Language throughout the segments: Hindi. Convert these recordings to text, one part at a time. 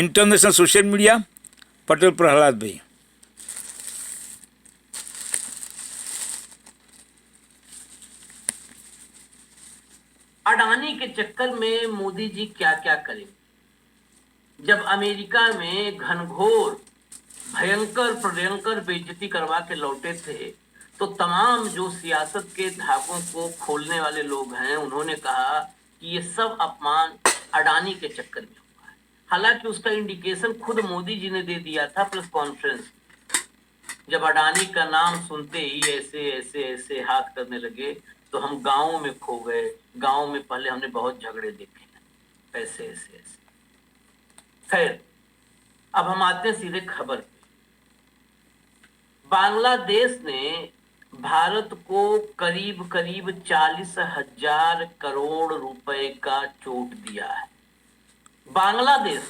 International social media Patel Prahlad भाई। अडानी के चक्कर में मोदी जी क्या क्या करें। जब अमेरिका में घनघोर भयंकर बेइज्जती करवा के लौटे थे तो तमाम जो सियासत के धागों को खोलने वाले लोग हैं उन्होंने कहा कि ये सब अपमान अडानी के चक्कर में हुआ है। हालांकि उसका इंडिकेशन खुद मोदी जी ने दे दिया था प्रेस कॉन्फ्रेंस। जब अडानी का नाम सुनते ही ऐसे ऐसे ऐसे हाथ करने लगे तो हम गांव में खो गए। गांव में पहले हमने बहुत झगड़े देखे हैं, ऐसे ऐसे ऐसे। खैर, अब हम आते हैं सीधे खबर पे। बांग्लादेश ने भारत को करीब करीब 40,000 करोड़ रुपए का चोट दिया है। बांग्लादेश।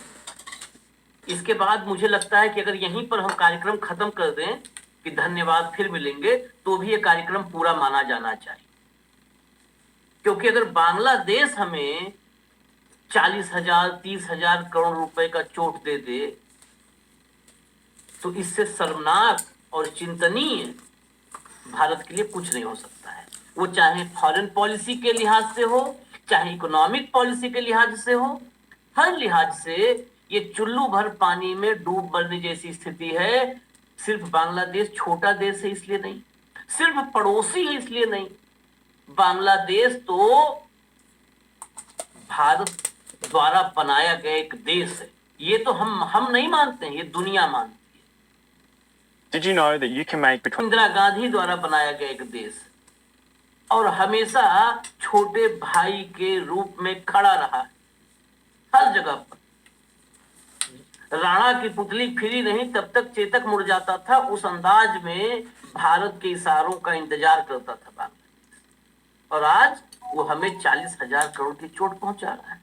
इसके बाद मुझे लगता है कि अगर यहीं पर हम कार्यक्रम खत्म कर दें कि धन्यवाद फिर मिलेंगे तो भी ये कार्यक्रम पूरा माना जाना चाहिए, क्योंकि अगर बांग्लादेश हमें 40,000 30,000 करोड़ रुपए का चोट दे दे तो इससे शर्मनाक और चिंतनीय भारत के लिए कुछ नहीं हो सकता है। वो चाहे फॉरेन पॉलिसी के लिहाज से हो, चाहे इकोनॉमिक पॉलिसी के लिहाज से हो, हर लिहाज से ये चुल्लू भर पानी में डूब मरने जैसी स्थिति है। सिर्फ बांग्लादेश छोटा देश है इसलिए नहीं, सिर्फ पड़ोसी है इसलिए नहीं, बांग्लादेश तो भारत द्वारा बनाया गया एक देश है। ये तो हम नहीं मानते हैं, ये दुनिया मानती है। Did you know that you can make between Indira Gandhi द्वारा बनाया गया एक देश और हमेशा छोटे भाई के रूप में खड़ा रहा हर जगह पर। राणा की पुतली फिरी नहीं तब तक चेतक मुड़ जाता था, उस अंदाज में भारत के इशारों का इंतजार करता था बांग्लादेश। और आज वो हमें 40,000 करोड़ की चोट पहुंचा रहा है।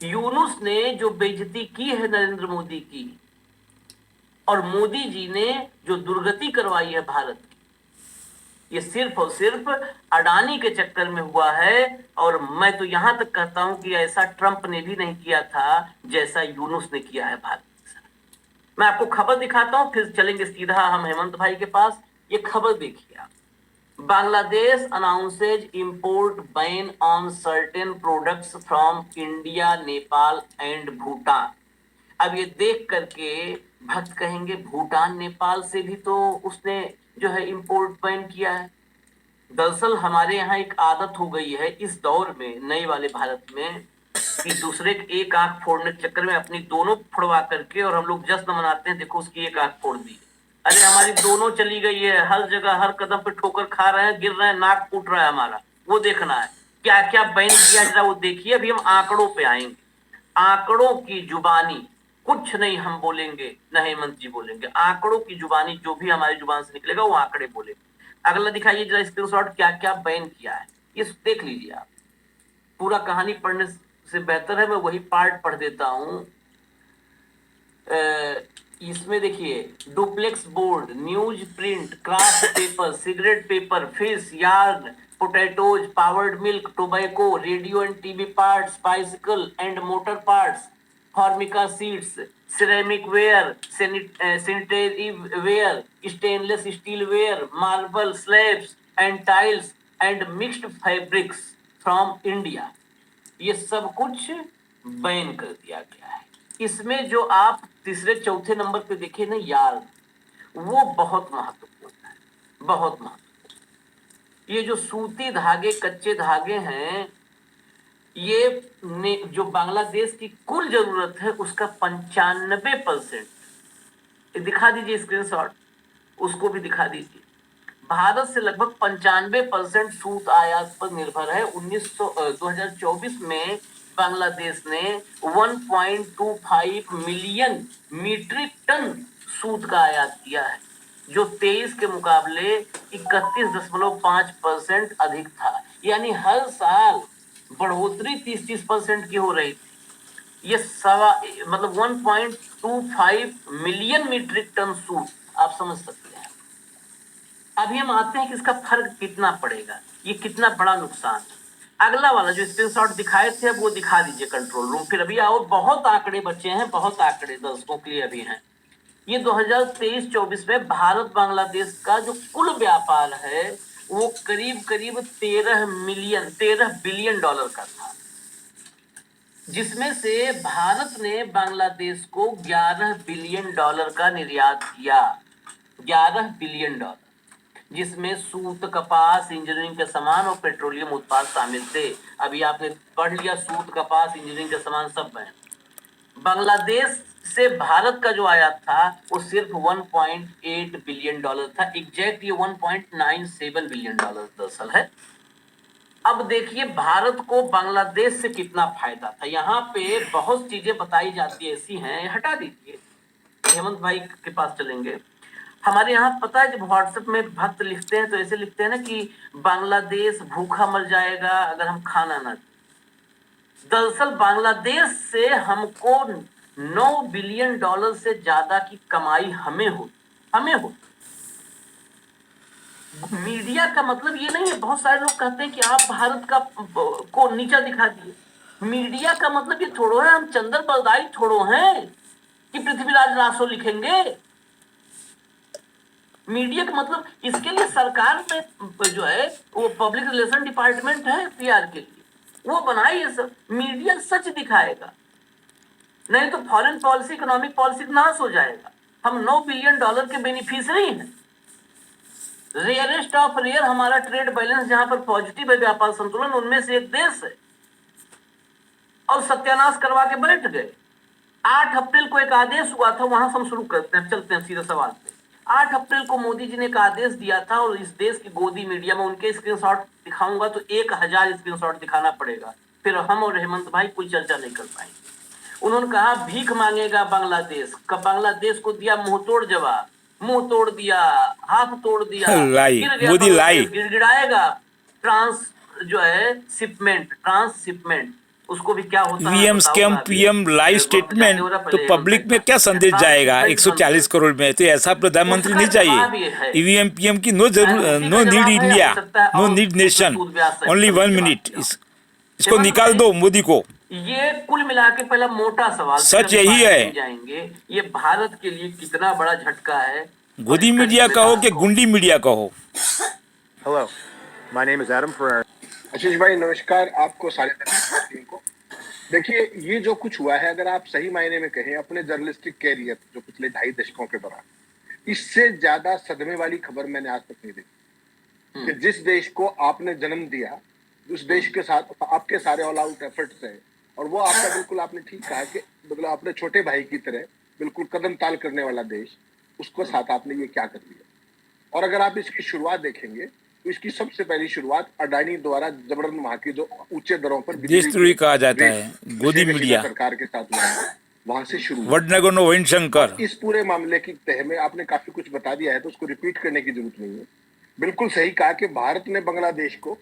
यूनुस ने जो बेइज्जती की है नरेंद्र मोदी की और मोदी जी ने जो दुर्गति करवाई है भारत की, ये सिर्फ और सिर्फ अडानी के चक्कर में हुआ है। और मैं तो यहां तक कहता हूं कि ऐसा ट्रंप ने भी नहीं किया था जैसा यूनुस ने किया है भारत के साथ। मैं आपको खबर दिखाता हूं, फिर चलेंगे सीधा हम हेमंत भाई के पास। ये खबर देखिए आप। Bangladesh announces import ban on certain products from India, Nepal and Bhutan. अब ये देख करके भक्त कहेंगे भूटान नेपाल से भी तो उसने जो है इंपोर्ट बैन किया है। दरअसल हमारे यहाँ एक आदत हो गई है इस दौर में, नए वाले भारत में, कि दूसरे के एक आंख फोड़ने के चक्कर में अपनी दोनों फोड़वा करके और हम लोग जश्न मनाते हैं, देखो उसकी एक आंख फोड़ दी। अरे हमारी दोनों चली गई है, हर जगह हर कदम पे ठोकर खा रहे हैं, गिर रहे हैं, नाक फूट रहा है हमारा, वो देखना है। क्या क्या बैन किया जरा वो देखिए। अभी हम आंकड़ों पे आएंगे, आंकड़ों की जुबानी, कुछ नहीं हम बोलेंगे न हेमंत जी बोलेंगे, आंकड़ों की जुबानी, जो भी हमारी जुबान से निकलेगा वो आंकड़े बोलेंगे। अगला दिखाइए जरा स्क्रीनशॉट, क्या क्या बैन किया है ये देख लीजिए आप। पूरा कहानी पढ़ने से बेहतर है मैं वही पार्ट पढ़ देता हूं। इसमें देखिए, duplex board, news print, craft paper, cigarette paper, fish, yarn, potatoes, powdered milk, tobacco, radio and TV parts, bicycle and motor parts, formica seeds, ceramic ware, sanitary ware, stainless steel ware, marble slabs and tiles and mixed fabrics from India, ये सब कुछ बैन कर दिया गया है। इसमें जो आप तीसरे चौथे नंबर पे देखे ना यार्न, वो बहुत महत्वपूर्ण है, बहुत महत्वपूर्ण। ये जो सूती धागे, कच्चे धागे हैं, ये जो बांग्लादेश की कुल जरूरत है उसका 95% दिखा दीजिए स्क्रीनशॉट, उसको भी दिखा दीजिए। भारत से लगभग 95% सूत आयात पर निर्भर है। 2024 में बांग्लादेश ने 1.25 मिलियन मीट्रिक टन सूत का आयात किया है, जो 23 के मुकाबले 31.5% अधिक था। यानी हर साल बढ़ोतरी 30% की हो रही थी। ये मतलब 1.25 मिलियन मीट्रिक टन सूत, आप समझ सकते हैं। अभी हम आते हैं कि इसका फर्क कितना पड़ेगा, ये कितना बड़ा नुकसान है। अगला वाला जो स्क्रीनशॉट दिखाए थे अब वो दिखा दीजिए कंट्रोल रूम, फिर अभी आओ, बहुत आंकड़े बचे हैं, बहुत आंकड़े दर्शकों के लिए अभी हैं। ये 2023-24 में भारत बांग्लादेश का जो कुल व्यापार है वो करीब करीब 13 बिलियन डॉलर का था, जिसमें से भारत ने बांग्लादेश को 11 बिलियन डॉलर का निर्यात किया। 11 बिलियन डॉलर, जिसमें सूत, कपास, इंजीनियरिंग के सामान और पेट्रोलियम उत्पाद शामिल थे। अभी आपने पढ़ लिया, सूत, कपास, इंजीनियरिंग के सामान सब है। बांग्लादेश से भारत का जो आयात था वो सिर्फ 1.8 बिलियन डॉलर था। एग्जैक्ट ये 1.97 बिलियन डॉलर दरअसल है। अब देखिए भारत को बांग्लादेश से कितना फायदा था। यहाँ पे बहुत चीजें बताई जाती है, ऐसी हैं, हटा दीजिए, हेमंत भाई के पास चलेंगे। हमारे यहाँ पता है जब व्हाट्सएप में भक्त लिखते हैं तो ऐसे लिखते हैं ना कि बांग्लादेश भूखा मर जाएगा अगर हम खाना ना दें। दरअसल बांग्लादेश से हमको 9 बिलियन डॉलर से ज्यादा की कमाई हमें हो। मीडिया का मतलब ये नहीं है, बहुत सारे लोग कहते हैं कि आप भारत का को नीचा दिखा दिए। मीडिया का मतलब ये थोड़ो है हम चंदर बरदाई थोड़ो हैं कि पृथ्वीराज रासो लिखेंगे। मीडिया का मतलब इसके लिए सरकार में जो है वो पब्लिक रिलेशन डिपार्टमेंट है पीआर के लिए, वो बनाई है सब। मीडिया सच दिखाएगा, नहीं तो फॉरेन पॉलिसी, इकोनॉमिक पॉलिसी नाश हो जाएगा। हम 9 बिलियन डॉलर के बेनिफिशियरी हैं। रेयरेस्ट ऑफ रेयर हमारा ट्रेड बैलेंस जहां पर पॉजिटिव है, व्यापार संतुलन, उनमें से एक देश है, और सत्यानाश करवा के बैठ गए। 8 अप्रैल को एक आदेश हुआ था, वहां से हम शुरू करते हैं, चलते हैं सीधे सवाल पे। 8 अप्रैल को मोदी जी ने एक आदेश दिया था और इस देश की गोदी मीडिया में उनके स्क्रीनशॉट दिखाऊंगा तो 1000 स्क्रीनशॉट दिखाना पड़ेगा, फिर हम और हेमंत भाई कोई चर्चा नहीं कर पाएंगे। उन्होंने कहा भीख मांगेगा बांग्लादेश, कब बांग्लादेश को दिया मुंहतोड़ जवाब, मुंह तोड़ दिया, हाथ तोड़ दिया, लाई, गिर गया मोदी लाई। बांग्लादेश, गिड़गिड़ाएगा। ट्रांसशिपमेंट उसको भी क्या होता है ईवीएम बताऊंगा स्कैम, अभी। पीएम लाई वक्त जाते स्टेटमेंट, हो रहा, तो पहले पब्लिक में क्या संदेश जाएगा 140 करोड़ में? तो ऐसा प्रधानमंत्री नहीं उसका जवाब ये चाहिए। है। ईवीएम पीएम की नो उसी नो का नीड जवाब है, इंडिया, हो सकता है नो और नीड नेशन, सूद ब्याज सहित ओनली सभी 1 जवाब मिनट। दिया। इसको हेमंत निकाल भाई, दो मोदी को। ये कुल मिला के पहला मोटा सवाल, फिर सच हम यही बाहर है। नहीं जाएंगे। ये भारत के लिए कितना बड़ा झटका है और गोदी इसका मीडिया कहो जिम्मेदार कि कौन? गुंडी मीडिया कहो। Hello, my name is Adam Ferrer. आशीष भाई नमस्कार, आपको सारे टीम को। देखिए ये जो कुछ हुआ है, अगर आप सही मायने में कहें अपने जर्नलिस्टिक कैरियर जो पिछले 2.5 दशकों के दौरान, इससे ज्यादा सदमे वाली खबर मैंने आज तक नहीं देखी कि जिस देश को आपने जन्म दिया, उस देश के साथ आपके सारे ऑल आउट एफर्ट्स हैं, और वो आपका बिल्कुल आपने ठीक कहा कि मतलब अपने छोटे भाई की तरह बिल्कुल कदम ताल करने वाला देश, उसको साथ आपने ये क्या कर दिया। और अगर आप इसकी शुरुआत देखेंगे तो इसकी सबसे पहली शुरुआत अडानी द्वारा जबरन वहां की जो ऊंचे दरों पर देशद्रोही कहा जाता है गोदी मीडिया, सरकार के साथ हुआ है, वहां से शुरू हुआ। वडनगरो वैनशंकर। इस पूरे मामले की तह में आपने काफी कुछ बता दिया है तो उसको रिपीट करने की जरूरत नहीं है। बिल्कुल सही कहा कि भारत ने बांग्लादेश को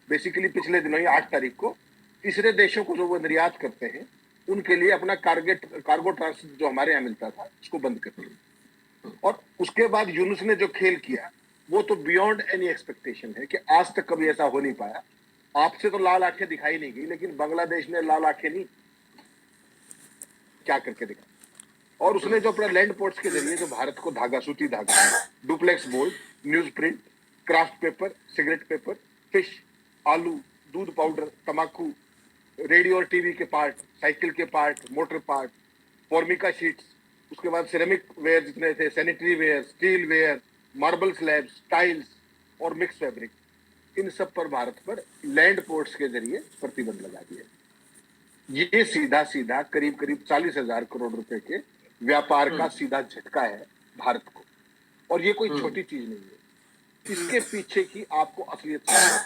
बेसिकली पिछले दिनों ही 8 तारीख को तीसरे देशों को जो वो निर्यात करते हैं उनके लिए अपना कार्गो ट्रांसपोर्ट जो हमारे यहाँ मिलता था उसको बंद कर दिया। और उसके बाद यूनुस ने जो खेल किया वो तो बियॉन्ड एनी एक्सपेक्टेशन है कि आज तक कभी ऐसा हो नहीं पाया। आपसे तो लाल आंखें दिखाई नहीं गई, लेकिन बांग्लादेश ने लाल आंखें नहीं क्या करके दिखा। और उसने जो अपना लैंड पोर्ट्स के जरिए जो भारत को धागा, सूती धागा, duplex board, news print, craft paper, cigarette paper, fish, आलू, दूध पाउडर, तंबाकू, रेडियो और टीवी के पार्ट, साइकिल के part, motor part, formica sheets, उसके बाद सिरेमिक वेयर जितने थे, sanitary ware, steel ware, marble slabs, tiles और मिक्स फैब्रिक, इन सब पर भारत पर लैंड पोर्ट्स के जरिए प्रतिबंध लगा दिया। ये सीधा सीधा करीब 40,000 करोड़ रुपए के व्यापार का सीधा झटका है भारत को। और ये कोई छोटी चीज नहीं है। इसके पीछे की आपको असलियत समझ,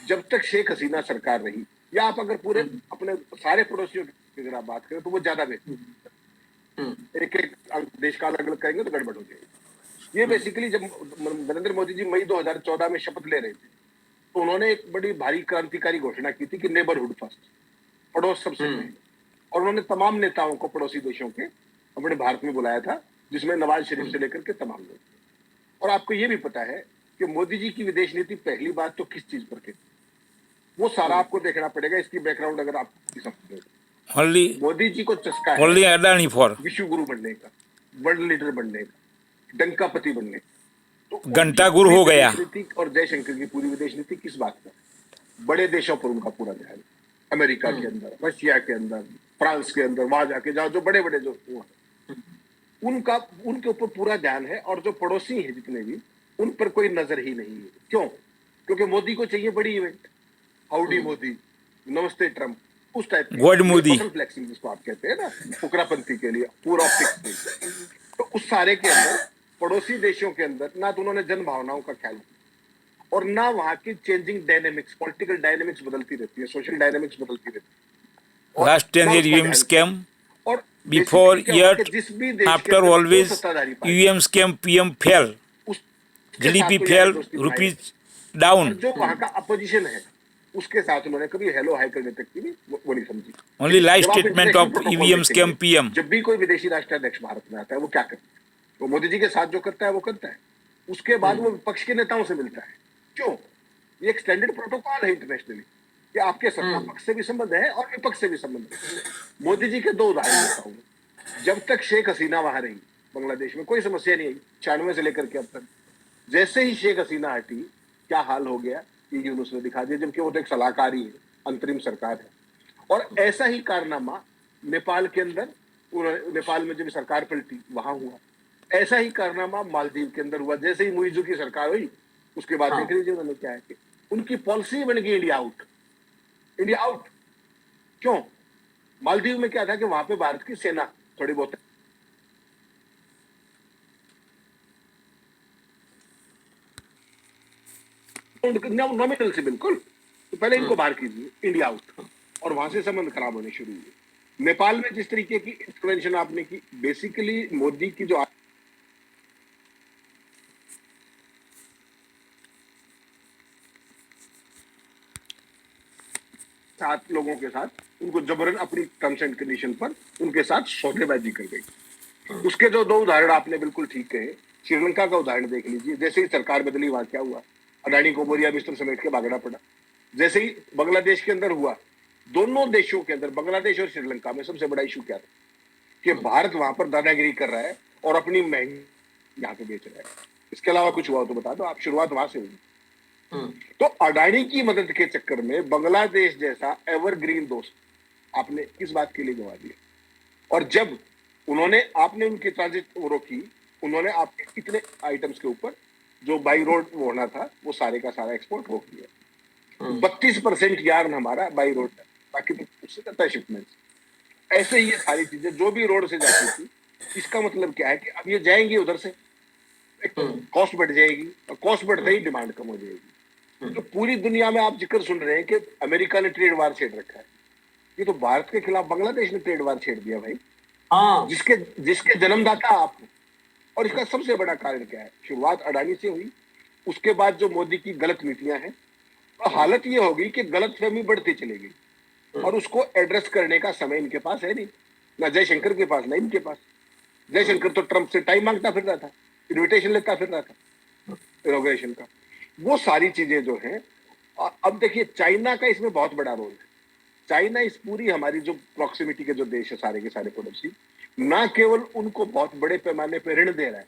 जब तक शेख हसीना सरकार रही, या आप अगर पूरे अपने सारे पड़ोसियों की अगर आप बात करें तो वो ज्यादा बेहतर, एक देश का अलग अलग करेंगे तो गड़बड़ हो जाएगी। ये बेसिकली जब नरेंद्र मोदी जी मई 2014 में शपथ ले रहे थे तो उन्होंने एक बड़ी भारी क्रांतिकारी घोषणा की थी कि नेबरहुड फर्स्ट, पड़ोस सबसे पहले। और उन्होंने तमाम नेताओं को पड़ोसी देशों के अपने भारत में बुलाया था, जिसमें नवाज शरीफ से लेकर के तमाम लोग थे। और आपको ये भी पता है कि मोदी जी की विदेश नीति पहली बात तो किस चीज पर की, वो सारा आपको देखना पड़ेगा। इसकी बैकग्राउंड अगर आप समझो, only मोदी जी को चस्का है only Adani for विश्व गुरु बनने का, वर्ल्ड लीडर बनने का, डंकापति बनने का। तो उनकी घंटा गुरु हो पूरी गया। विदेश नीति और जयशंकर की पूरी विदेश नीति किस बात पर? बड़े देशों पर उनका पूरा ध्यान, अमेरिका के अंदर, रशिया के अंदर, फ्रांस के अंदर, वहां जाके जाओ जो बड़े बड़े जो उनका उनके ऊपर पूरा ध्यान है। और जो पड़ोसी हैं जितने भी, उन पर कोई नजर ही नहीं है। क्यों? क्योंकि मोदी को चाहिए बड़ी इवेंट, हाउडी मोदी, नमस्ते ट्रम्प, उस टाइप God मोदी। फ्लेक्सिंग जिसको आप कहते हैं ना, फुकरापंथी के लिए पूरा ऑप्टिक्स। तो उस सारे के अंदर पड़ोसी देशों के अंदर ना तो उन्होंने जन भावनाओं का ख्याल किया और ना वहां की चेंजिंग डायनेमिक्स, पॉलिटिकल डायनेमिक्स बदलती रहती है, सोशल डायनेमिक्स बदलती रहती है। और last 10 ना year उसका UM ध्यान scam और before basically क्या हुआ yet कि जिस भी देश के after अंदर जो always सत्ताधारी party UM scam PM fell उसके साथ GDP कोई fell यारी दोस्ती बनाई rupees और down जो वहां का अपोजिशन है उसके साथ उन्होंने कभी हेलो हाई करने तक की भी वो नहीं समझी। only last जब आप statement international of protocol EVM देखेंगे, scam PM जब भी कोई विदेशी राष्ट्राध्यक्ष भारत में आता है वो क्या करता है? वो मोदी जी के साथ जो करता है वो करता है, उसके बाद वो विपक्ष के नेताओं से मिलता है। क्यों? ये एक स्टैंडर्ड प्रोटोकॉल है इंटरनेशनली कि आपके सत्ता पक्ष से भी संबंध है और विपक्ष से भी संबंध है। मोदी जी के दो उदाहरण देता हूँ। जब तक शेख हसीना वहां रही बांग्लादेश में कोई समस्या नहीं आई, 96 से लेकर के अब तक। जैसे ही शेख हसीना हटी क्या हाल हो गया ये यूनुस ने दिखा दिया, जबकि वो तो एक सलाहकारी है, अंतरिम सरकार है। और ऐसा ही कारनामा नेपाल के अंदर, नेपाल में जब सरकार पलटी वहां हुआ। ऐसा ही कारनामा मालदीव के अंदर हुआ। जैसे ही मुइजू की सरकार हुई उसके बाद देख लीजिए उन्होंने क्या है कि उनकी पॉलिसी बन गई इंडिया आउट, इंडिया आउट। क्यों? मालदीव में क्या था कि वहां पे भारत की सेना थोड़ी बहुत नॉमिनल से बिल्कुल, तो पहले इनको बाहर कीजिए, इंडिया आउट। और वहां से संबंध खराब होने शुरू हुए। नेपाल में जिस तरीके की इंटरवेंशन आपने की, बेसिकली मोदी की जो सात लोगों के साथ उनको जबरन अपनी टर्म्स एंड कंडीशन पर उनके साथ सौदेबाजी कर गई। उसके जो दो उदाहरण आपने बिल्कुल ठीक कहे। श्रीलंका का उदाहरण देख लीजिए, जैसे ही सरकार बदली वहां क्या हुआ, अडानी को बोरिया बिस्तर समेट के भागना पड़ा। जैसे ही बांग्लादेश के अंदर हुआ, दोनों देशों के अंदर, बांग्लादेश और श्रीलंका में सबसे बड़ा इशू क्या था कि भारत वहां पर दादागिरी कर रहा है और अपनी महंगी यहाँ पे बेच रहा है। इसके अलावा कुछ हुआ तो बता दो आप, शुरुआत वहां से हुई। तो अडानी की मदद के चक्कर में बांग्लादेश जैसा एवरग्रीन दोस्त आपने किस बात के लिए गवा दिया? और जब उन्होंने आपने उनकी ट्रांजिट रोकी, उन्होंने आपके कितने आइटम्स के ऊपर जो बाई रोड वो होना था वो सारे का सारा एक्सपोर्ट रोक दिया। 32% यार्न हमारा बाई रोड है, बाकी तो उससे करता है शिपमेंट। ऐसे ही ये सारी चीजें जो भी रोड से जाती थी, इसका मतलब क्या है कि अब ये जाएंगी उधर से, कॉस्ट बढ़ जाएगी और कॉस्ट बढ़ते ही डिमांड कम हो जाएगी। तो पूरी दुनिया में आप जिक्र सुन रहे हैं कि अमेरिका ने ट्रेड वार छेड़ रखा है, ये तो भारत के खिलाफ बांग्लादेश ने ट्रेड वार छेड़ दिया भाई, जिसके जन्मदाता आप। और इसका सबसे बड़ा कारण क्या है? शुरुआत अडानी से हुई, उसके बाद जो मोदी की गलत नीतियां हैं, और हालत ये होगी कि गलतफहमी बढ़ती चलेगी और उसको एड्रेस करने का समय इनके पास है नहीं, ना जयशंकर के पास ना इनके पास। जयशंकर तो ट्रंप से टाइम मांगता फिर रहा था, इन्विटेशन लेता फिर रहा था इनॉग्रेशन का। वो सारी चीजें जो हैं, अब देखिए चाइना का इसमें बहुत बड़ा रोल है। चाइना इस पूरी हमारी जो प्रॉक्सिमिटी के जो देश है सारे के सारे पड़ोसी, ना केवल उनको बहुत बड़े पैमाने पर ऋण दे रहा है,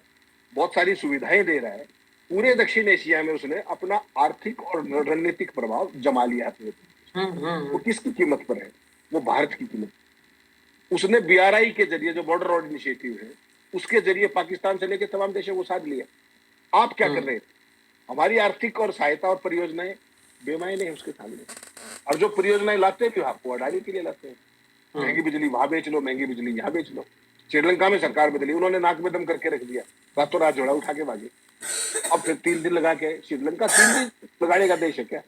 बहुत सारी सुविधाएं दे रहा है, पूरे दक्षिण एशिया में उसने अपना आर्थिक और रणनीतिक प्रभाव जमा लिया है। वो किसकी कीमत पर है? वो भारत की कीमत। उसने BRI के जरिए जो बॉर्डर रोड इनिशिएटिव है, उसके जरिए पाकिस्तान से लेकर तमाम देशों को साथ लिया। आप क्या कर रहे हैं? हमारी आर्थिक और सहायता और परियोजनाएं बेमायने हैं उसके सामने। और जो परियोजनाएं लाते हैं आपको अडानी के लिए लाते हैं। महंगी बिजली वहां बेच लो, महंगी बिजली यहाँ बेच लो। श्रीलंका में सरकार बदली, उन्होंने नाक में दम करके रख दिया, रातों रात झोड़ा उठा के भागे। अब फिर 3 दिन लगा के, श्रीलंका 3 दिन लगाने का देश है क्या?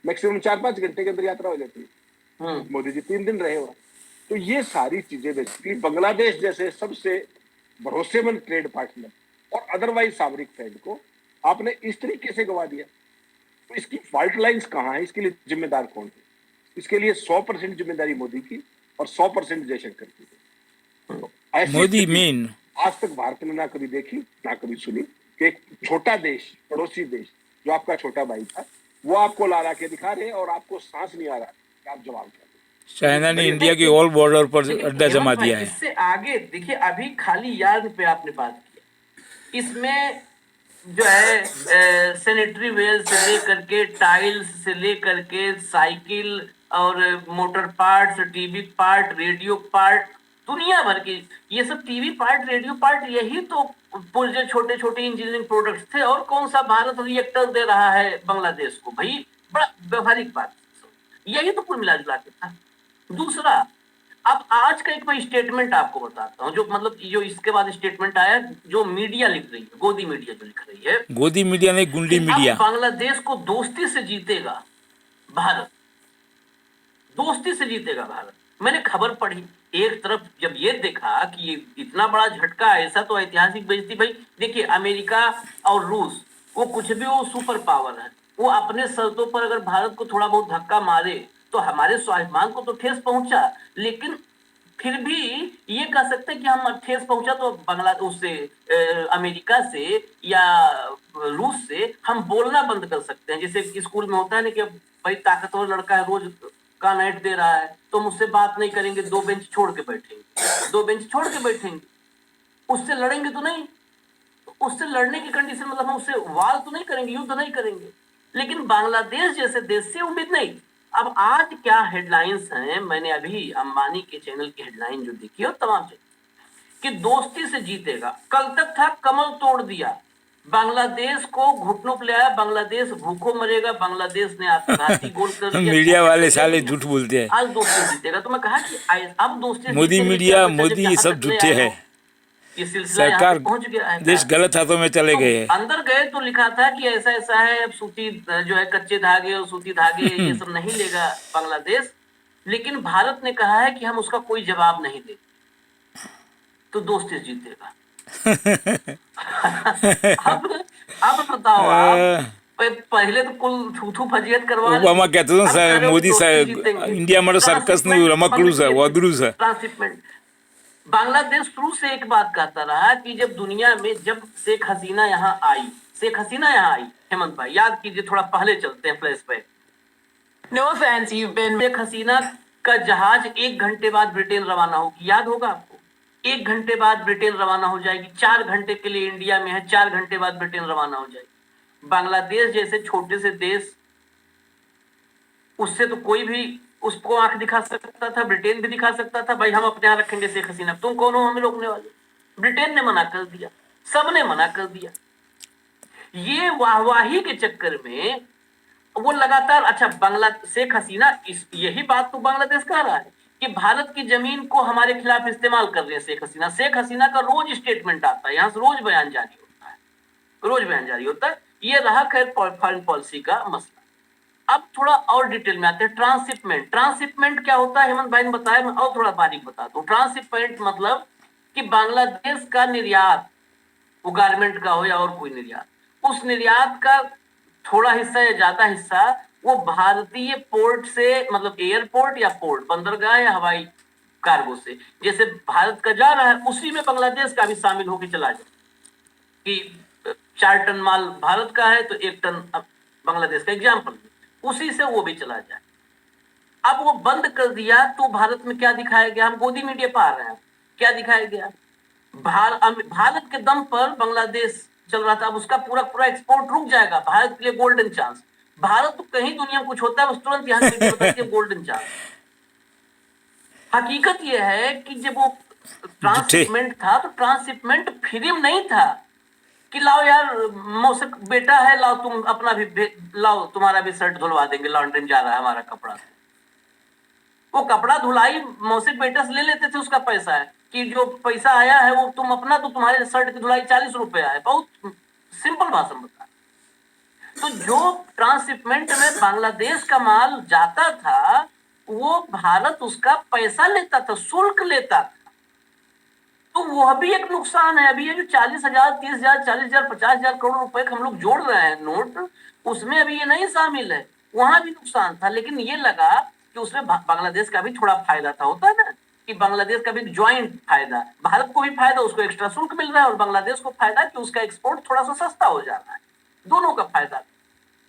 मैक्सिमम 4-5 घंटे के अंदर यात्रा हो जाती है। मोदी जी 3 दिन रहे हुआ। तो ये सारी चीजें बेसिकली बांग्लादेश जैसे सबसे भरोसेमंद ट्रेड पार्टनर और अदरवाइज सामरिक फ्रेंड को आपने इस तरीके से गवा दिया। तो इसकी फॉल्ट लाइंस कहाँ है? इसके लिए जिम्मेदार कौन है? इसके लिए 100% जिम्मेदारी मोदी की और 100% जयशंकर की। तो ऐसी मोदी स्थिति मेन आज तक भारत ने ना कभी देखी ना कभी सुनी कि एक छोटा देश, पड़ोसी देश जो आपका छोटा भाई था, वो आपको ला के दिखा रहे हैं और आपको सांस नहीं आ रहा कि आप जवाब क्या दें। चाइना ने इंडिया की ऑल बॉर्डर पर लेकिन अड्डा जमा हेमंत भाई, दिया है। इससे आगे देखिए, अभी खाली यार्न पे आपने बात की, इसमें जो है सैनिटरी वेयर से लेकर के टाइल्स से लेकर के साइकिल और motor parts, TV part, radio part, दुनिया भर की ये सब टीवी पार्ट, रेडियो पार्ट, यही तो पुर्जे छोटे छोटे इंजीनियरिंग प्रोडक्ट्स थे। और कौन सा भारत रिएक्टर दे रहा है बांग्लादेश को? भाई बड़ा व्यवहारिक बात, यही तो कुल मिला जुला के था। दूसरा, अब आज का एक मैं स्टेटमेंट आपको बताता हूँ, जो मतलब जो इसके बाद स्टेटमेंट आया, जो मीडिया लिख रही है, गोदी मीडिया जो लिख रही है, गोदी मीडिया नहीं, गुंडी कि मीडिया। अब बांग्लादेश को दोस्ती से जीतेगा भारत, दोस्ती से जीतेगा भारत। मैंने खबर पढ़ी, एक तरफ जब ये देखा कि ये इतना बड़ा झटका, ऐसा तो ऐतिहासिक बेइज्जती। भाई देखिए, अमेरिका और रूस, वो कुछ भी, वो सुपर पावर है, वो अपने शर्तों पर अगर भारत को थोड़ा बहुत धक्का मारे तो हमारे स्वाभिमान को तो ठेस पहुंचा, लेकिन फिर भी ये कह सकते हैं कि हम ठेस पहुंचा तो बांग्लादेश से, अमेरिका से या रूस से हम बोलना बंद कर सकते हैं। जैसे स्कूल में होता है ना कि भाई ताकतवर लड़का है, रोज का नाइट दे रहा है, तो मुझसे बात नहीं करेंगे, 2 बेंच छोड़ के बैठेंगे, 2 बेंच छोड़ के बैठेंगे, उससे लड़ेंगे तो नहीं। उससे लड़ने की कंडीशन मतलब हम उससे वार तो नहीं करेंगे, युद्ध नहीं करेंगे। लेकिन बांग्लादेश जैसे देश से उम्मीद नहीं। अब आज क्या हेडलाइंस हैं, मैंने अभी अंबानी के चैनल की हेडलाइन जो देखी और तमाम कि दोस्ती से जीतेगा। कल तक था कमल तोड़ दिया, बांग्लादेश को घुटनों पर ले आया, बांग्लादेश भूखों मरेगा, बांग्लादेश ने आत्मघाती गोल कर दिया। मीडिया वाले साले झूठ बोलते हैं। आज दोस्ती जीतेगा, तो मैं कहा कि अब दोस्ती मोदी मीडिया, मोदी सब झूठे हैं। ये सिलसिला सरकार, पहुंच गया है, देश गलत हाथों में चले गए हैं। अंदर गए तो लिखा था कि ऐसा ऐसा है, अब सूती जो है कच्चे धागे और सूती धागे ये सब नहीं लेगा बांग्लादेश। लेकिन भारत ने कहा है कि हम उसका कोई जवाब नहीं देंगे, तो दोस्ती जीतेगा। अब बताओ आप, पहले तो कुल थूथू फजियत करवा ओबामा कहते थे सर, मोदी सर, इंडिया में सर्कस नहीं Ramakdu sir, वदरू sir. Transshipment. Bangladesh शुरू से एक बात कहता रहा कि जब दुनिया में, जब शेख हसीना यहाँ आई, हेमंत भाई याद कीजिए, थोड़ा पहले चलते हैं flashback. No offence, you been. Sheikh Hasina का जहाज 1 घंटे बाद ब्रिटेन रवाना होगी, याद होगा आपको। 1 घंटे बाद ब्रिटेन रवाना हो जाएगी, 4 घंटे के लिए इंडिया में है, 4 घंटे बाद ब्रिटेन रवाना हो जाएगी। बांग्लादेश जैसे छोटे से देश, उससे तो कोई भी उसको आंख दिखा सकता था, ब्रिटेन भी दिखा सकता था, भाई हम अपने यहाँ रखेंगे शेख हसीना, तुम कौन हो हमें रोकने वाले। ब्रिटेन ने मना कर दिया, सबने मना कर दिया। ये वाहवाही के चक्कर में वो लगातार, अच्छा शेख हसीना, यही बात तो बांग्लादेश कह रहा है कि भारत की जमीन को हमारे खिलाफ इस्तेमाल कर रहे हैं शेख हसीना। शेख हसीना का रोज स्टेटमेंट आता है, यहाँ से रोज बयान जारी होता है। ये रहा खैर फॉरेन पॉलिसी का मसला। अब थोड़ा और डिटेल में आते हैं। ट्रांसशिपमेंट क्या होता है, हेमंत भाई ने बताया, मैं और थोड़ा बारीक बताता हूँ। ट्रांसशिपमेंट मतलब कि बांग्लादेश का निर्यात, वो गारमेंट का हो या और कोई निर्यात, उस निर्यात का थोड़ा हिस्सा या ज्यादा हिस्सा वो भारतीय पोर्ट से, मतलब एयरपोर्ट या पोर्ट, बंदरगाह या हवाई कार्गो से, जैसे भारत का जा रहा है, उसी में बांग्लादेश का भी शामिल होकर चला जाए कि 4 टन माल भारत का है तो 1 टन बांग्लादेश का, एग्जाम्पल, उसी से वो भी चला जाए। अब वो बंद कर दिया तो भारत में क्या दिखाया गया, हम गोदी मीडिया पर आ रहे हैं, क्या दिखाया गया, भारत के दम पर बांग्लादेश चल रहा था, अब उसका पूरा एक्सपोर्ट रुक जाएगा। भारत के लिए गोल्डन चांस, भारत तो कहीं दुनिया में कुछ होता है बस तुरंत यहाँ बताती है गोल्डन चांस। हकीकत यह है कि जब वो ट्रांसशिपमेंट था तो ट्रांसशिपमेंट फिल्म नहीं था कि लाओ यार मौसक बेटा है, लाओ तुम अपना भी लाओ, तुम्हारा भी शर्ट धुलवा देंगे, लॉन्ड्री में जा रहा है हमारा कपड़ा। वो कपड़ा धुलाई मौसिक बेटा से ले लेते थे, उसका पैसा है कि जो पैसा आया है वो तुम अपना, तो तुम्हारे शर्ट की धुलाई 40 रुपया है। बहुत सिंपल भाषा में बता। तो जो ट्रांसशिपमेंट में बांग्लादेश का माल जाता था वो भारत उसका पैसा लेता था, शुल्क लेता था। तो वह भी एक नुकसान है। अभी ये जो 40,000, 30,000, 40,000, 50,000 करोड़ रुपए हम लोग जोड़ रहे हैं नोट, उसमें अभी ये नहीं शामिल है, वहां भी नुकसान था। लेकिन ये लगा कि उसमें बांग्लादेश का भी थोड़ा फायदा था। होता है ना कि बांग्लादेश का भी ज्वाइंट फायदा, भारत को भी फायदा, उसको एक्स्ट्रा शुल्क मिल रहा है, और बांग्लादेश को फायदा कि उसका एक्सपोर्ट थोड़ा सा सस्ता हो जा रहा है, दोनों का फायदा।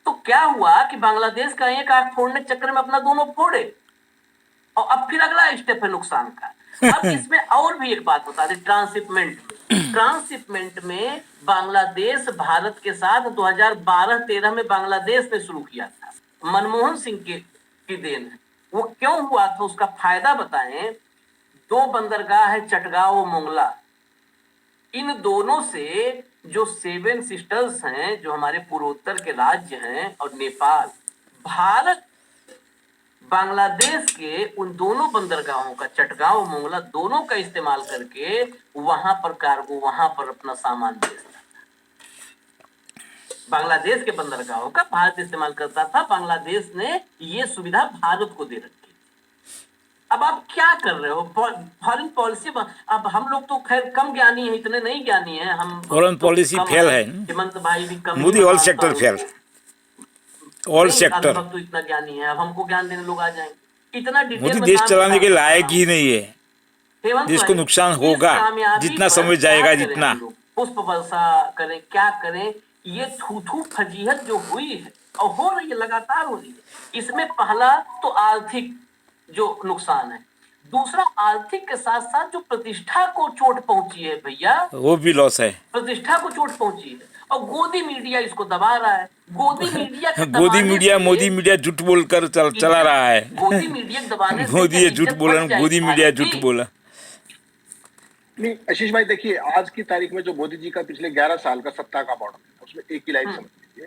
तो क्या हुआ कि बांग्लादेश का एक आंख फोड़ने के चक्कर में अपना दोनों फोड़े, और अब फिर अगला स्टेप है नुकसान का। अब इसमें और भी एक बात बता दें, ट्रांसशिपमेंट में बांग्लादेश भारत के साथ 2012-13 में बांग्लादेश ने शुरू किया था, मनमोहन सिंह की देन है। वो क्यों हुआ था उसका फायदा बताएं। 2 बंदरगाह है, चटगांव और मोंगला। इन दोनों से जो 7 सिस्टर्स हैं, जो हमारे पूर्वोत्तर के राज्य हैं, और नेपाल, भारत बांग्लादेश के उन दोनों बंदरगाहों का, चटगांव मोंगला, दोनों का इस्तेमाल करके वहां पर कार्गो, वहां पर अपना सामान भेजता था। बांग्लादेश के बंदरगाहों का भारत इस्तेमाल करता था। बांग्लादेश ने ये सुविधा भारत को दे रखी। अब आप क्या कर रहे हो फॉरेन पॉलिसी। अब हम लोग तो खैर कम ज्ञानी है, इतने नहीं ज्ञानी है हम। फॉरेन पॉलिसी फेल है, हेमंत भाई भी कम, Modi all sector fail, all sector. तो इतना ज्ञानी है, अब हमको ज्ञान देने लोग आ जाएंगे। इतना डिटेल मोदी में देश काम चलाने के बता लायक रहा ही हूं। नहीं है। हेमंत देश को भाई, नुकसान इस होगा कामयाबी जितना पर समझ क्या जाएगा, करें जितना। हम लोग? पुष्प वर्षा करें, क्या करें? ये थू फजीहत जो हुई है और हो रही है, लगातार हो रही है। इसमें पहला तो आर्थिक जो नुकसान है, दूसरा आर्थिक के साथ साथ जो प्रतिष्ठा को चोट पहुंची है भैया, वो भी लॉस है। प्रतिष्ठा को चोट पहुंची है, और गोदी मीडिया इसको दबा रहा है। गोदी मीडिया के गोदी दबाने मीडिया, से मोदी मीडिया झूठ बोलकर चला रहा है। गोदी मीडिया के दबाने से मोदी ये क्या झूठ इज्जत बोला, बच जाएगी गोदी मीडिया भारत झूठ की? बोला। नहीं आशीष भाई, देखिए आज की तारीख में जो मोदी जी का पिछले 11 साल का सत्ता का मॉडल है, उसमें एक ही लाइन समझ लीजिए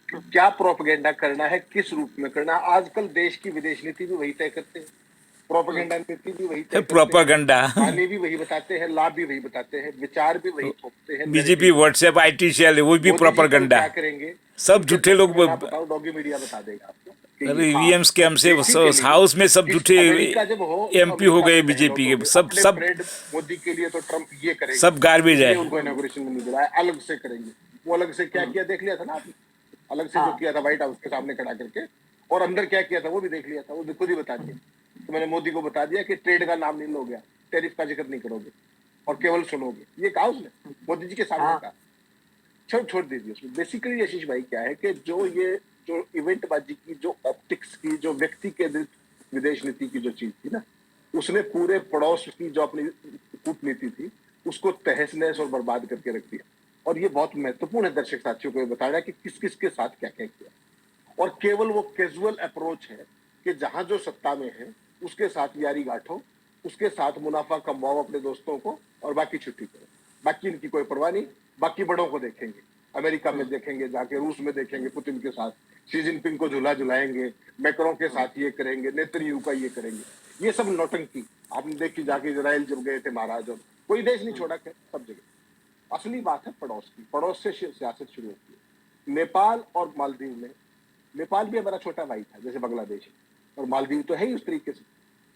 कि क्या प्रोपेगेंडा करना है, किस रूप में करना है। आजकल देश की विदेश नीति भी वही तय करते हैं, प्रोपेगेंडा नीति भी वही तय करते हैं, प्रोपेगेंडा, हानि भी वही बताते हैं, लाभ भी वही बताते हैं, विचार भी वही थोपते हैं। बीजेपी व्हाट्सएप IT सेल, वो भी प्रोपेगेंडा। क्या करेंगे सब झूठे लोग। बताओ, डॉगी मीडिया बता देगा आपको। अरे ईवीएम स्कैम से हाउस में सब झूठे MP हो गए बीजेपी के। सब मोदी के लिए तो ट्रम्प ये करेंगे, सब गार्बेज है। उनको इनॉग्रेशन में नहीं दिलाया, अलग से करेंगे। वो अलग से क्या किया देख लिया था ना आपने, अलग से जो किया था व्हाइट हाउस के सामने खड़ा करके, और अंदर क्या किया था वो भी देख लिया था, वो खुद ही बता दिया। तो मैंने मोदी को बता दिया कि ट्रेड का नाम नहीं लोगे, टैरिफ का जिक्र नहीं करोगे और केवल सुनोगे। ये कहा उसने मोदी जी के सामने कहा। छोड़ दीजिए उसमें। बेसिकली आशीष भाई क्या है कि जो इवेंटबाजी की, जो ऑप्टिक्स की, जो व्यक्ति केंद्रित विदेश नीति की जो चीज थी ना, उसने पूरे पड़ोस की जो अपनी कूटनीति थी उसको तहस नहस और बर्बाद करके रख दिया। और ये बहुत महत्वपूर्ण है दर्शक साथियों को बताना कि किस किस के साथ क्या क्या किया। और केवल वो कैजुअल अप्रोच है कि जहां जो सत्ता में है उसके साथ यारी गांठो, उसके साथ मुनाफा कमवाओ अपने दोस्तों को, और बाकी छुट्टी करो। बाकी इनकी कोई परवाह नहीं। बाकी बड़ों को देखेंगे, अमेरिका में देखेंगे, जाके रूस में देखेंगे पुतिन के साथ, शी जिनपिंग को झूला झुलाएंगे, मैक्रों के साथ ये करेंगे, नेतन्याहू का ये करेंगे। ये सब नौटंकी आपने देखी। जाके इजराइल जब गए थे महाराज, और कोई देश नहीं छोड़ा है सब जगह। असली बात है पड़ोस की, पड़ोस से सियासत शुरू होती है। नेपाल और मालदीव में, नेपाल भी हमारा छोटा भाई था जैसे बांग्लादेश है, और मालदीव तो है ही उस तरीके से।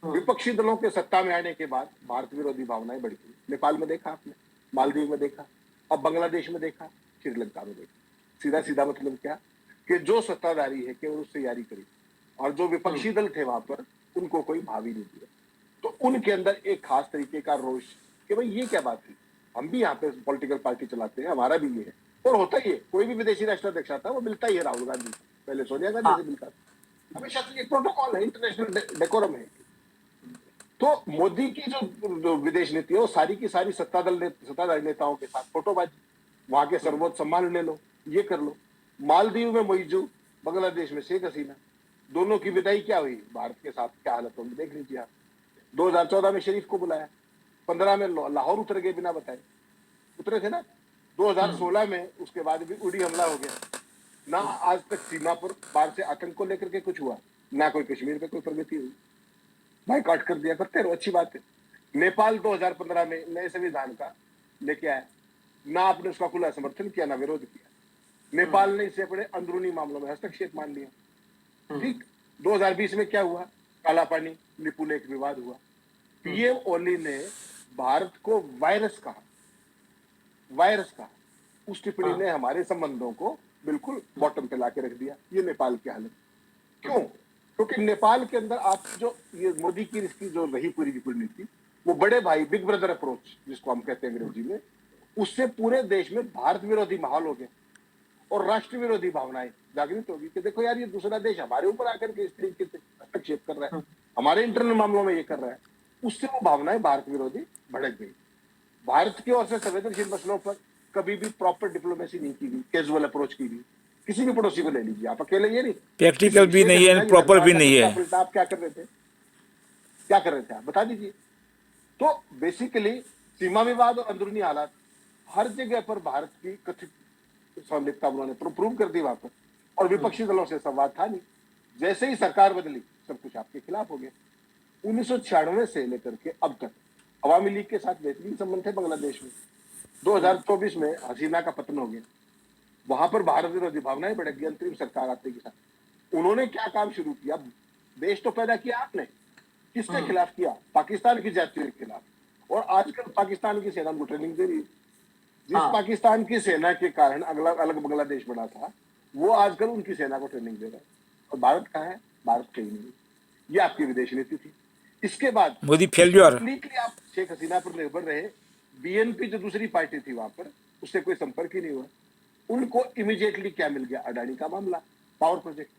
विपक्षी दलों के सत्ता में आने के बाद भारत विरोधी भावनाएं बढ़ गई। नेपाल में देखा आपने, मालदीव में देखा, अब बांग्लादेश में देखा, श्रीलंका में देखा। सीधा सीधा मतलब क्या कि जो सत्ताधारी है केवल उससे यारी करी, और जो विपक्षी दल थे वहां पर उनको कोई भाव ही नहीं दिया। तो उनके अंदर एक खास तरीके का रोष कि भाई ये क्या बात है, हम भी यहाँ पे पॉलिटिकल पार्टी चलाते हैं, हमारा भी ये है। और होता ही है, कोई भी विदेशी राष्ट्राध्यक्ष आता है वो मिलता ही है राहुल गांधी, पहले सोनिया गांधी से मिलता था, हमेशा से ये प्रोटोकॉल है, इंटरनेशनल डेकोरम है। तो मोदी की जो विदेश नीति है वो सारी की सारी सत्ताधारी नेताओं के साथ फोटोबाजी, वहां के सर्वोच्च सम्मान ले लो, ये कर लो। मालदीव में मोइजू, बांग्लादेश में शेख हसीना, दोनों की विदाई क्या हुई भारत के साथ, क्या हालत होगी देख लीजिए आप। 2014 में शरीफ को बुलाया, 15 में लाहौर उतर गए बिना बताए, उतरे थे ना। 2016 में उसके बाद भी उड़ी हमला हो गया ना। आज तक सीमा पर बाहर से आतंक को लेकर के कुछ हुआ ना, कोई कश्मीर पे कोई प्रगति हुई, बाइकाट कर दिया, करते रहो, अच्छी बात है। नेपाल 2015 में नए संविधान का लेके आया, ना आपने उसका खुला समर्थन किया ना विरोध किया। नेपाल ने इसे अपने अंदरूनी मामलों में हस्तक्षेप मान लिया। ठीक। 2020 में क्या हुआ, काला पानी लिपू लेक विवाद हुआ। पीएम ओली ने भारत को वायरस कहा, उस टिप्पणी ने हमारे संबंधों को बिल्कुल बॉटम पे लाके रख दिया। ये नेपाल की हालत। क्यों? क्योंकि नेपाल के अंदर आप जो ये मोदी की इसकी जो रही पूरी की नीति, वो बड़े भाई बिग ब्रदर अप्रोच जिसको हम कहते हैं अंग्रेजी में, उससे पूरे देश में भारत विरोधी माहौल हो गया। और राष्ट्र विरोधी भावनाएं जागृत होगी कि देखो यार, ये दूसरा देश हमारे ऊपर आकर के इस तरीके से हस्तक्षेप कर रहा है, हमारे इंटरनल मामलों में ये कर रहा है। उससे वो भावनाएं भारत विरोधी भड़क गई। भारत की ओर से संवेदनशील मसलों पर कभी भी प्रॉपर डिप्लोमेसी नहीं की गई, कैजुअल अप्रोच की गई। किसी भी पड़ोसी को ले लीजिए, आप अकेले ये नहीं, प्रैक्टिकल भी नहीं है, प्रॉपर भी नहीं है। आप क्या कर रहे थे, क्या कर रहे थे, आप बता दीजिए। तो बेसिकली सीमा विवाद और अंदरूनी हालात हर जगह पर भारत की कथित संलिप्तता उन्होंने प्रूव कर दी वहां पर, और विपक्षी दलों से संवाद था नहीं। जैसे ही सरकार बदली, सब कुछ आपके खिलाफ हो गया। 1996 से लेकर के अब तक अवामी लीग के साथ बेहतरीन संबंध थे बांग्लादेश में। 2024 में हसीना का पतन हो गया, वहां पर भारत विरोधी भावनाएं भड़क गई अंतरिम सरकार आते के साथ। उन्होंने क्या काम शुरू किया, देश तो पैदा किया आपने, किसके खिलाफ किया, पाकिस्तान की जातियों के खिलाफ। और आजकल पाकिस्तान की सेना को ट्रेनिंग दे रही है। जिस पाकिस्तान की सेना के कारण अगला अलग बांग्लादेश बना था, वो आजकल उनकी सेना को ट्रेनिंग दे रहा है। और भारत कहाँ है, भारत कहीं नहीं। ये आपकी विदेश नीति थी। इसके बाद मोदी फेल्योर, कंप्लीटली आप शेख हसीना पर निर्भर रहे। बीएनपी जो दूसरी पार्टी थी वहां पर, उससे कोई संपर्क ही नहीं हुआ। उनको इमीडिएटली क्या मिल गया, अडानी का मामला, पावर प्रोजेक्ट।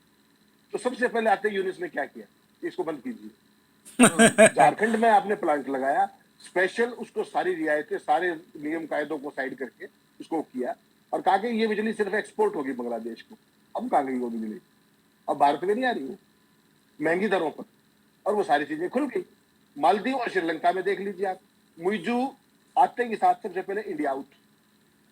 तो सबसे पहले आते यूनिस ने क्या किया, इसको बंद कीजिए। झारखंड में आपने प्लांट लगाया स्पेशल, उसको सारी रियायतें, सारे नियम कायदों को साइड करके उसको किया, और कहा कि ये बिजली सिर्फ एक्सपोर्ट होगी बांग्लादेश को। अब कहाँ गई वो बिजली, अब भारत में नहीं आ रही है महंगी दरों पर, और वो सारी चीजें खुल गई। मालदीव और श्रीलंका में देख लीजिए आप, मुइजू आते के साथ सबसे पहले इंडिया आउट।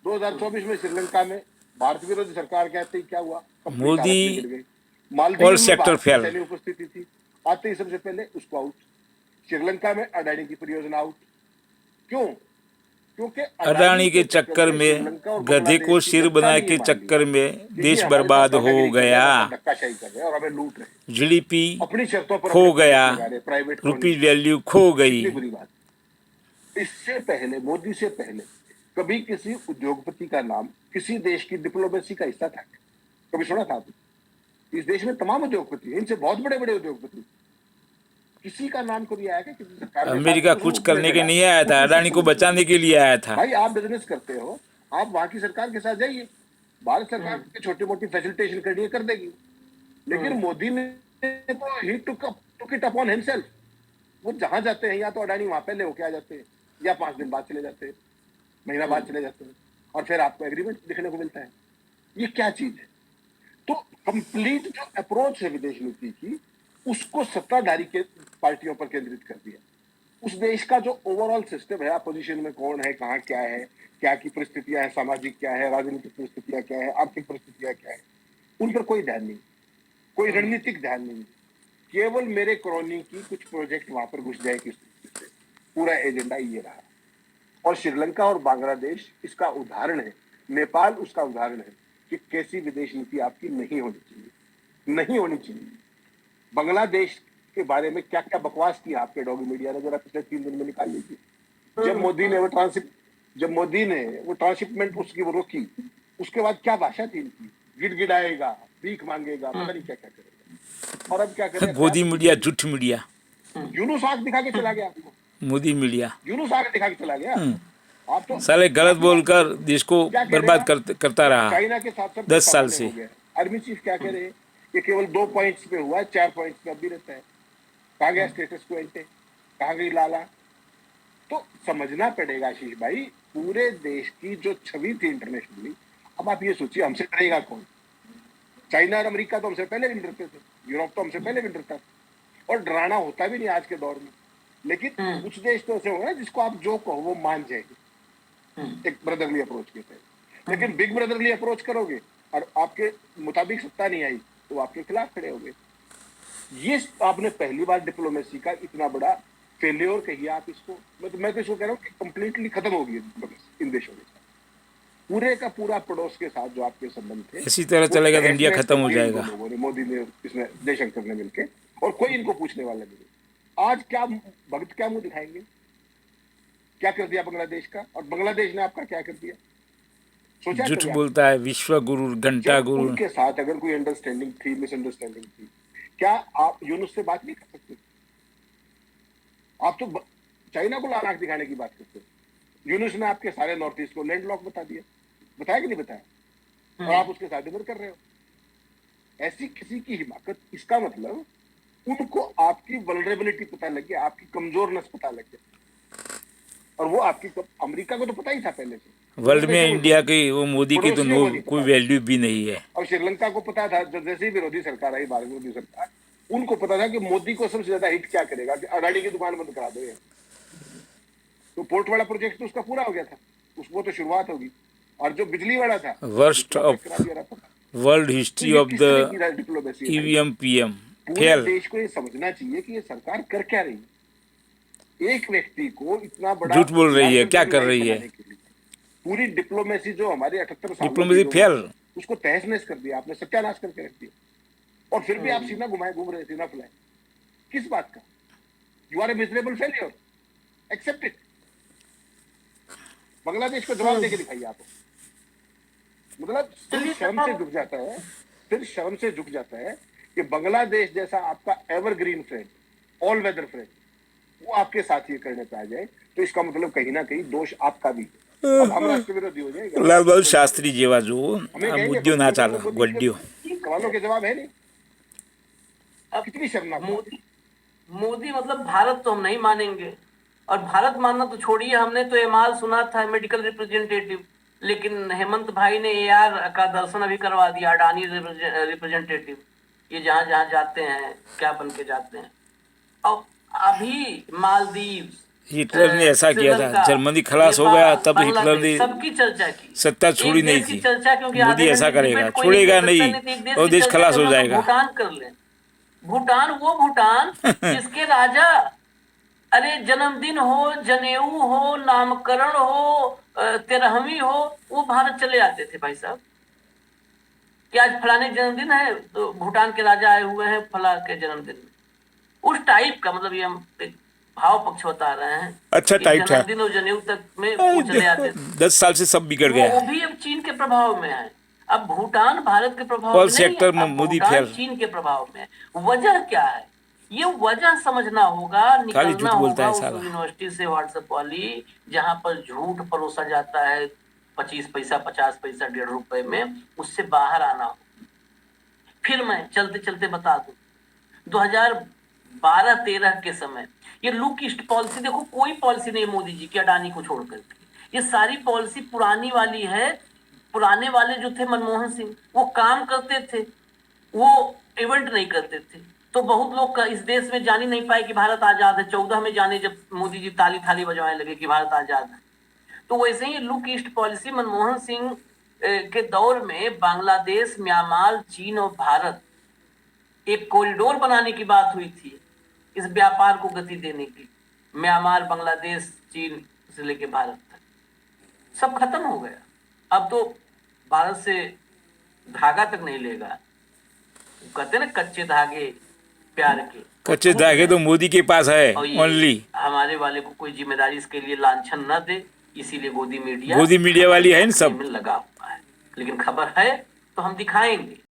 2024 में श्रीलंका में भारत विरोधी सरकार के आते ही क्या हुआ, मोदी मालदीव और में सेक्टर फेल। सैन्य उपस्थिति थी, आते ही सबसे पहले उसको आउट। श्रीलंका में अडानी की परियोजना आउट। क्यों, क्योंकि अडानी के चक्कर में, गधे को सिर बनाए के चक्कर में देश बर्बाद हो गया। धक्काशाही कर रहे हैं और हमें लूट रहे हैं, जीडीपी अपनी शर्तों पर खो गया, प्राइवेट रुपी वैल्यू खो गई। बुरी बात। इससे पहले, मोदी से पहले कभी किसी उद्योगपति का नाम किसी देश की डिप्लोमेसी का हिस्सा था, कभी सुना था आपने? इस देश में तमाम उद्योगपति, इनसे बहुत बड़े बड़े उद्योगपति, किसी का नाम कभी आया कि किसी सरकार ने अमेरिका कुछ करने के नहीं आया था, अडानी को बचाने के लिए आया था। भाई आप बिजनेस करते हो, आप वहां की सरकार के साथ जाइए, भारत सरकार की छोटी मोटी फैसिलिटेशन करनी है कर देगी। लेकिन मोदी ने तो ही टुक इट अपॉन हिमसेल्फ। वो जहां जाते हैं, या तो अडानी वहां पहले होके आ जाते हैं, या 5 दिन बाद चले जाते हैं, महीना बाद चले जाते हैं, और फिर आपको एग्रीमेंट दिखने को मिलता है। ये क्या चीज है? तो कंप्लीट जो अप्रोच है विदेश नीति की, उसको सत्ताधारी के पार्टियों पर केंद्रित कर दिया। उस देश का जो ओवरऑल सिस्टम है, अपोजिशन में कौन है, कहाँ क्या है, क्या की परिस्थितियां हैं, सामाजिक क्या है, राजनीतिक परिस्थितियां क्या है, आर्थिक परिस्थितियां क्या है, उन पर कोई ध्यान नहीं, कोई रणनीतिक ध्यान नहीं। केवल मेरे कॉलोनी की कुछ प्रोजेक्ट वहां पर घुस जाए किस तरीके से, पूरा एजेंडा ये रहा। और श्रीलंका और बांग्लादेश इसका उदाहरण है, नेपाल उसका उदाहरण है कि कैसी विदेश नीति आपकी नहीं होनी चाहिए, नहीं होनी चाहिए। बांग्लादेश के बारे में क्या क्या बकवास की आपके डॉगी मीडिया ने, जरा पिछले 3 दिन में निकाल लीजिए। जब मोदी ने वो ट्रांसशिपमेंट उसकी वो रोकी, उसके बाद क्या भाषा थी इनकी, गिड़गिड़ाएगा, भीख मांगेगा, पता नहीं क्या क्या करेगा। और अब क्या करेगा, मोदी मीडिया, झूठ मीडिया, यूनुस आग दिखा के चला गया आपको, मोदी मीडिया यूनुस आग दिखा के चला गया। आप तो साले गलत बोलकर देश को बर्बाद करता रहा चाइना के साथ 10 साल से। आर्मी चीफ क्या कह रहे हैं, ये केवल 2 पॉइंट्स पे हुआ है, 4 पॉइंट्स पे अब भी रहता है। कहाँ गया स्टेटस क्वो एंटे, कहाँ गई लाला? तो समझना पड़ेगा आशीष भाई, पूरे देश की जो छवि थी इंटरनेशनली, अब आप ये सोचिए हमसे डरेगा कौन? चाइना और अमेरिका तो हमसे पहले भी डरते थे, यूरोप तो हमसे पहले भी डरता था, और डराना होता भी नहीं आज के दौर में। लेकिन कुछ देश तो ऐसे होंगे जिसको आप जो कहो वो मान जाएंगे, एक ब्रदरली अप्रोच के तहत। लेकिन बिग ब्रदरली अप्रोच करोगे और आपके मुताबिक सत्ता नहीं आई, तो आपके खिलाफ खड़े होंगे। ये आपने पहली बार डिप्लोमेसी का इतना बड़ा फेल्योर कहिए आप इसको। मैं तो इसको कह रहा हूँ कि कंप्लीटली खत्म हो गई डिप्लोमेसी इन देशों के साथ। पूरे का पूरा पड़ोस के साथ जो आपके संबंध थे, इसी तरह चलेगा तो इंडिया खत्म हो जाएगा। मोदी ने, इसमें जयशंकर ने मिलके, और कोई इनको पूछने वाला नहीं। आज क्या भगत क्या मुंह दिखाएंगे, क्या कर दिया बांग्लादेश का, और बांग्लादेश ने आपका क्या कर दिया? सोचा? झूठ बोलता है, विश्व गुरु, घंटा गुरु। उनके साथ अगर कोई अंडरस्टैंडिंग थी, मिसअंडरस्टैंडिंग थी, क्या आप यूनुस से बात नहीं कर सकते? आप तो चाइना को लाल आंख दिखाने की बात करते हो। यूनुस ने आपके सारे नॉर्थ ईस्ट को लैंड लॉक बता दिया, बताया कि नहीं बताया? और आप उसके साथ डिनर कर रहे हो। ऐसी किसी की हिमाकत, इसका मतलब उनको आपकी वल्नरेबिलिटी पता लग गया, आपकी कमजोरनेस पता लग गया, और वो आपकी, अमेरिका को तो पता ही था पहले से, वर्ल्ड में इंडिया की वो मोदी की तो पड़ोसियों को नहीं कोई पता। वैल्यू भी नहीं है। और श्रीलंका को पता था, जब जैसे ही विरोधी सरकार आई, भारत विरोधी सरकार, उनको पता था कि मोदी को सबसे ज्यादा हिट क्या करेगा, कि अडानी की दुकान बंद करा दो ये। तो पोर्ट वाला प्रोजेक्ट तो उसका पूरा हो गया था, उसको तो शुरुआत होगी। और जो बिजली वाला था, worst of world history of the diplomacy. EVM PM पूरे फेल। देश को ये समझना चाहिए कि ये सरकार कर क्या रही है। एक व्यक्ति को इतना बड़ा झूठ बोल रही है, क्या कर रही है। पूरी डिप्लोमेसी जो हमारे 78 साल डिप्लोमेसी फेल, उसको तहस नहस कर दिया आपने, सत्यानाश करके रख दिया। और फिर भी आप सीना घुमाए घूम रहे, सीना फुलाए, किस बात का? You are a miserable failure, accept it. Bangladesh को जवाब देके दिखाइए आप। मतलब फिर शर्म से झुक जाता है, फिर शर्म से झुक जाता है कि बांग्लादेश जैसा आपका evergreen friend, all weather friend, वो आपके साथ ये करने पे आ जाए, तो इसका मतलब कहीं ना कहीं दोष आपका भी है। अब हम राष्ट्र विरोधी हो जाएगा। लाल बहादुर शास्त्री जेवा जो हमें आ कहेंगे, मुद्दो ना चाल गड्डियो सवालों के जवाब है नहीं। अब कितनी शर्मनाक बात है। मोदी मतलब भारत तो हम नहीं मानेंगे, और भारत मानना तो छोड़िए, हमने तो एमाल सुना था, मेडिकल रिप्रेजेंटेटिव, लेकिन हेमंत भाई ने एआर का दर्शन अभी करवा दिया, अडानी रिप्रेजेंटेटिव। ये जहां जहां जाते हैं क्या बन के जाते हैं। और अभी मालदीव, हिटलर ने ऐसा किया था, जर्मनी खलास हो गया, तब हिटलर ने सबकी चर्चा की, सत्ता छोड़ी नहीं थी। मोदी ऐसा करेगा, छोड़ेगा नहीं और देश खलास हो जाएगा। भूटान कर ले, भूटान वो भूटान जिसके राजा, अरे जन्मदिन हो, जनेऊ हो, नामकरण हो, तेरहवीं हो, वो भारत चले आते थे भाई साहब। क्या आज फलाने जन्मदिन है तो भूटान के राजा आए हुए हैं फला के जन्मदिन में, उस टाइप का। मतलब ये हम एक भाव पक्ष बता रहे हैं। अच्छा टाइप था, जन्मदिन और जनेऊ तक में वो चले आते थे। 10 साल से सब बिगड़ गया। वो भी अब चीन के प्रभाव में है। अब भूटान भारत के प्रभाव और में नहीं सेक्टर है, में अब मोदी भूटान फेल। चीन के प्रभाव में है। वजह क्या है, ये वजह समझना होगा, खाली झूठ निकलना बोलता होगा है उस साला। यूनिवर्सिटी से, व्हाट्सएप वाली, जहां पर झूठ परोसा जाता है 25 पैसा 50 पैसा 1.5 रुपए में, उससे बाहर आना हो। फिर मैं चलते चलते बता दूं, 2012-13 के समय ये लुक ईस्ट पॉलिसी, देखो कोई पॉलिसी नहीं मोदी जी की अडानी को छोड़ करके, ये सारी पॉलिसी पुरानी वाली है। पुराने वाले जो थे मनमोहन सिंह, वो काम करते थे, वो इवेंट नहीं करते थे, तो बहुत लोग का इस देश में जान ही नहीं पाए कि भारत आजाद है। 14 में जाने जब मोदी जी ताली थाली बजवाने लगे कि भारत आजाद है। तो वैसे ही look east policy Manmohan Singh के दौर में बांग्लादेश, म्यांमार, चीन और भारत एक कॉरिडोर बनाने की बात हुई थी इस व्यापार को गति देने की। म्यांमार, बांग्लादेश, चीन से लेके भारत तक सब खत्म हो गया। अब तो भारत से धागा तक नहीं लेगा। कहते ना कच्चे धागे प्यार के, कच्चे धागे तो मोदी के पास है और ये ओनली। हमारे वाले को कोई जिम्मेदारी इसके लिए लांछन न दे, इसीलिए गोदी मीडिया वाली है न सब। में लगा हुआ है। लेकिन खबर है तो हम दिखाएंगे।